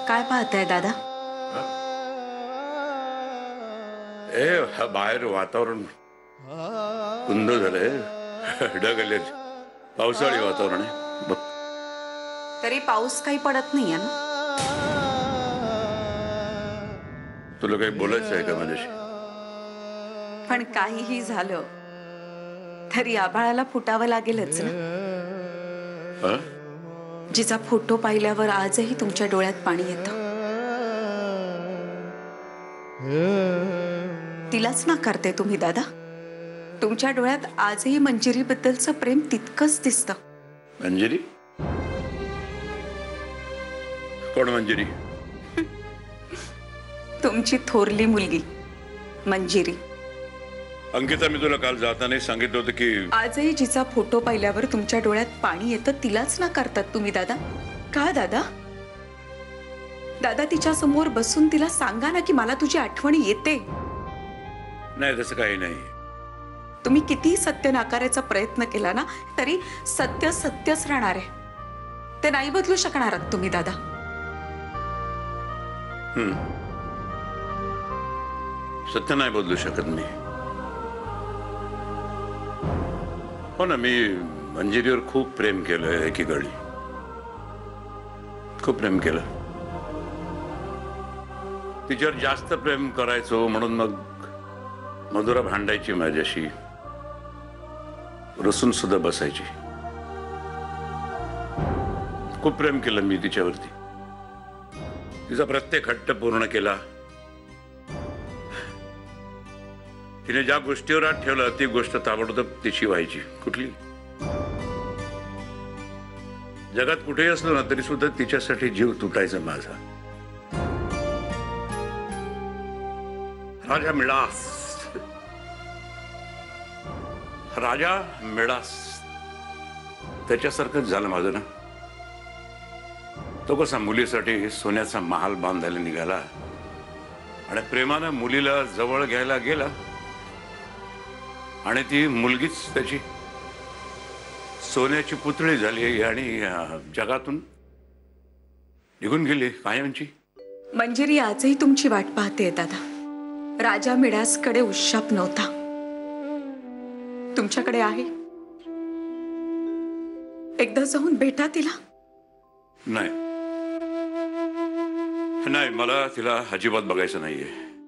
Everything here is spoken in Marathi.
काय पाहताय दादा? बाहेर वातावरण कुंद झालंय, ढग आले, पावसाळी वातावरण आहे बघ. तरी पाऊस काही पडत नाहीये ना? तुला काही बोलायचं आहे का माझ्याशी? पण काहीही झालं तरी आभाळाला फुटावं लागेलच ना. जिचा फोटो पाहिल्यावर आजही तुमच्या डोळ्यात पाणी येतं, तिलाच नाकारते तुम्ही दादा? तुमच्या डोळ्यात आजही मंजिरी बद्दलचं प्रेम तितकंच दिसतं. मंजिरी? कोण मंजिरी? तुमची थोरली मुलगी मंजिरी. अंकिता, मी तुला काल जाताना सांगितलं होतं की आजही जिचा फोटो पाहिल्यावर तुमच्या डोळ्यात पाणी येतं तिलाच नाकारतात तुम्ही दादा? का दादा? दादा, तिच्या समोर बसून तिला सांगा ना की मला तुझी आठवण येते. नाही, तसं काही नाही. तुम्ही किती सत्य नाकारायचा प्रयत्न केला ना तरी सत्य सत्यच राहणार आहे. ते नाही बदलू शकणार आहात तुम्ही दादा. सत्य नाही बदलू शकत मी. हो ना, मी मंजिरीवर खूप प्रेम केलं एकीकडे, खूप प्रेम केलं. तिच्यावर जास्त प्रेम करायचो म्हणून मग मधुरा भांडायची माझ्याशी, रुसून सुद्धा बसायची. खूप प्रेम केलं मी तिच्यावरती. तिचा प्रत्येक हट्ट पूर्ण केला. तिने ज्या गोष्टीवर हात ठेवला ती गोष्ट ताबडतोब तिची व्हायची. कुठली? जगात कुठेही असलो ना तरी सुद्धा तिच्यासाठी जीव तुटायचा माझा. राजा मिळास, राजा मिळास, त्याच्यासारखंच झालं माझं ना. तो कसा मुलीसाठी सोन्याचा महाल बांधायला निघाला आणि प्रेमानं मुलीला जवळ घ्यायला गेला आणि ती मुलगीच त्याची सोन्याची पुतळी झाली आणि जगातून निघून गेली कायमची. मंजिरी आजही तुमची वाट पाहते दादा. राजा मिडासकडे उशाप नव्हता, तुमच्याकडे आहे. एकदा जाऊन भेटा तिला. नाही नाही, मला तिला अजिबात बघायचं नाहीये.